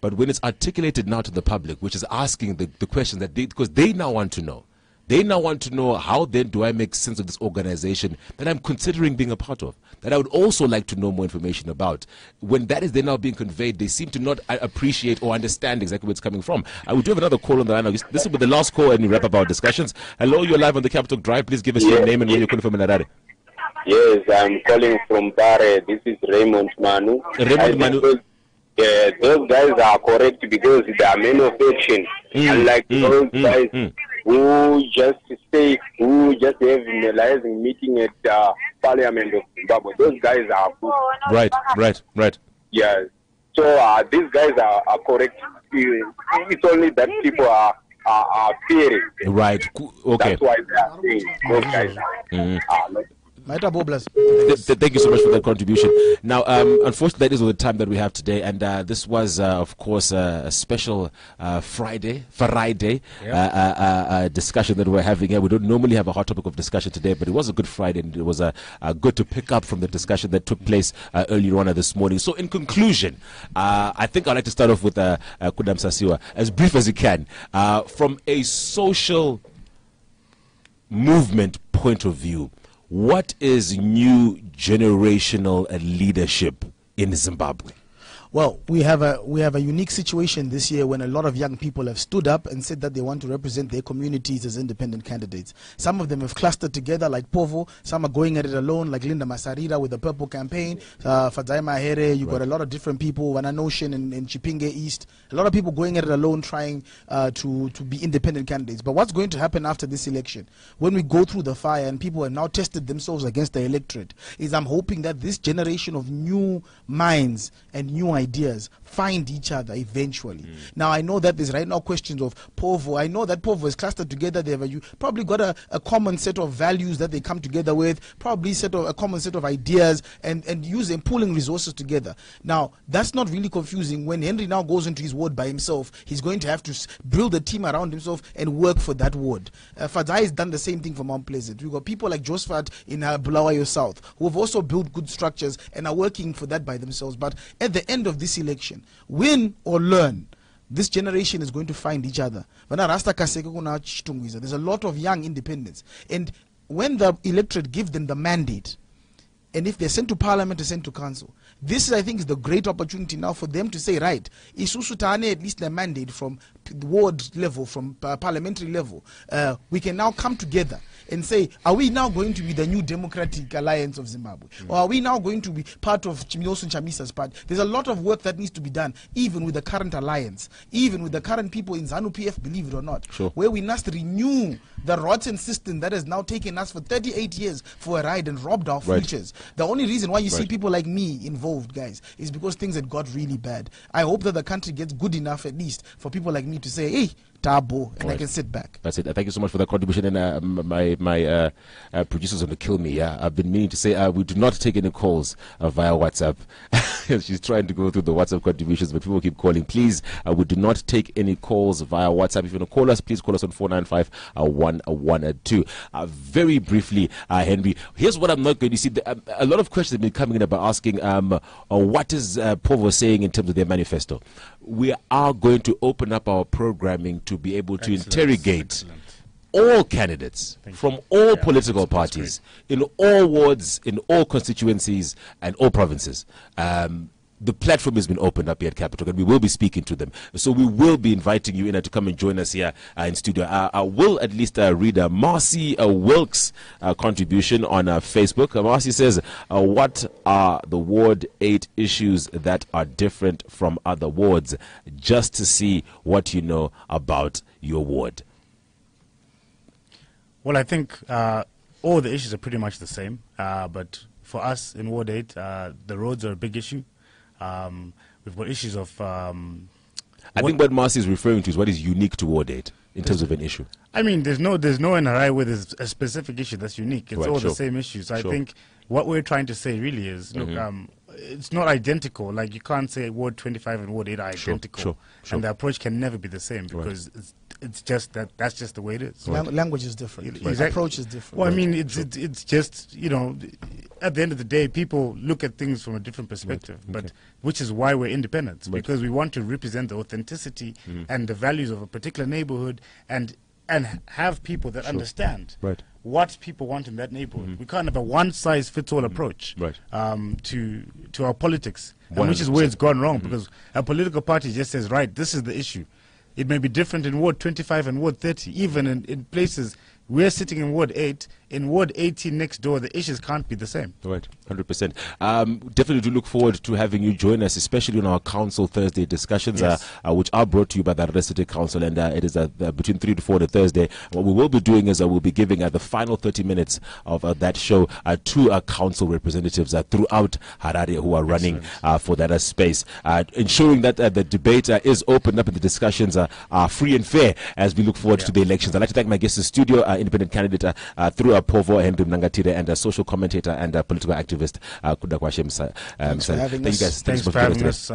But when it's articulated now to the public, which is asking the question that because they now want to know. They now want to know, how then do I make sense of this organization that I'm considering being a part of, that I would also like to know more information about. When that is then now being conveyed, they seem to not appreciate or understand exactly where it's coming from. We do have another call on the line. This will be the last call and we wrap up our discussions. Hello, you're live on the Capital Drive. Please give us your name and where you're calling from in Harare. Yes, I'm calling from Bare. This is Raymond Manu. Raymond Manu. Those guys are correct because they are men of action. Unlike those guys who just have analyzing meeting at Parliament of Zimbabwe. Those guys are good. Right. Yes. So these guys are correct. It's only that people are fearing. Right. Okay. That's why they are saying those guys are not. Thank you so much for that contribution. Now, unfortunately, that is all the time that we have today, and this was, of course, a special Farai Day discussion that we're having here. We don't normally have a hot topic of discussion today, but it was a good Friday, and it was good to pick up from the discussion that took place earlier on this morning. So, in conclusion, I think I'd like to start off with Kuda Musasiwa, as brief as you can, from a social movement point of view. What is new generational leadership in Zimbabwe? Well, we have a unique situation this year when a lot of young people have stood up and said that they want to represent their communities as independent candidates. Some of them have clustered together like POVO. Some are going at it alone like Linda Masarira with the Purple Campaign. Farai Gwaze, you got a lot of different people. Wananoshin in Chipinge East. A lot of people going at it alone trying to be independent candidates. But what's going to happen after this election, when we go through the fire and people have now tested themselves against the electorate, is I'm hoping that this generation of new minds and new ideas find each other eventually. Now, I know that there's right now questions of POVO. I know that POVO is clustered together. You probably got a common set of values that they come together with, probably a common set of ideas, and using pooling resources together. Now, that's not really confusing. When Henry now goes into his ward by himself, he's going to have to build a team around himself and work for that ward. Farai has done the same thing for Mount Pleasant. We've got people like Josephat in Bulawayo South who have also built good structures and are working for that by themselves. But at the end of this election, win or learn, this generation is going to find each other. There's a lot of young independents, and when the electorate gives them the mandate, and if they're sent to parliament or sent to council, this I think is the great opportunity now for them to say, right, Isusutane at least a mandate from the ward level, from parliamentary level. We can now come together and say, are we now going to be the new Democratic Alliance of Zimbabwe? Or are we now going to be part of Chimilosun Chamisa's party? There's a lot of work that needs to be done, even with the current alliance, even with the current people in ZANU-PF, believe it or not, where we must renew the rotten system that has now taken us for 38 years for a ride and robbed our futures. The only reason why you see people like me involved, guys, is because things had got really bad. I hope that the country gets good enough, at least, for people like me to say, hey, Tabo, and I can sit back. That's it. Thank you so much for that contribution. And my producer's going to kill me. Yeah, I've been meaning to say we do not take any calls via WhatsApp. She's trying to go through the WhatsApp contributions, but people keep calling. Please, we do not take any calls via WhatsApp. If you want to call us, please call us on 495-112. Very briefly, Henry, here's what I'm not going to see. A lot of questions have been coming in about asking what is POVO saying in terms of their manifesto. We are going to open up our programming to be able to interrogate all candidates from all political parties in all wards, in all constituencies, and all provinces. The platform has been opened up here at Capital, and we will be speaking to them. So we will be inviting you in to come and join us here in studio. I will at least read Marcy Wilkes' contribution on Facebook. Marcy says, what are the Ward 8 issues that are different from other wards? Just to see what you know about your ward. Well, I think all the issues are pretty much the same. But for us in Ward 8, the roads are a big issue. We've got issues of... I think what Marcy is referring to is what is unique to Ward 8 in terms of an issue. I mean, there's no NRI where there's a specific issue that's unique. It's all the same issues. I think what we're trying to say really is, look, it's not identical. Like, you can't say Ward 25 and Ward 8 are identical. And the approach can never be the same because it's just that's just the way it is. Language is different. Exactly. Approach is different. Well, I mean, it's just, you know, at the end of the day, people look at things from a different perspective, but which is why we're independent, because we want to represent the authenticity and the values of a particular neighborhood and have people that understand what people want in that neighborhood. We can't have a one-size-fits-all approach to our politics, and which is where it's gone wrong, because a political party just says, right, this is the issue. It may be different in Ward 25 and Ward 30, even in places. We're sitting in Ward 8. In Ward 18 next door, the issues can't be the same. Right, 100%. Definitely do look forward to having you join us, especially on our Council Thursday discussions, which are brought to you by the Harare City Council, and it is between 3 to 4 on Thursday. What we will be doing is we'll be giving the final 30 minutes of that show to our council representatives throughout Harare who are running for that space, ensuring that the debate is opened up and the discussions are free and fair as we look forward to the elections. I'd like to thank my guests in the studio, independent candidate through POVO, Henry Munangatire, and a social commentator and a political activist, Kuda Musasiwa. Thanks for having us. Thanks for having us.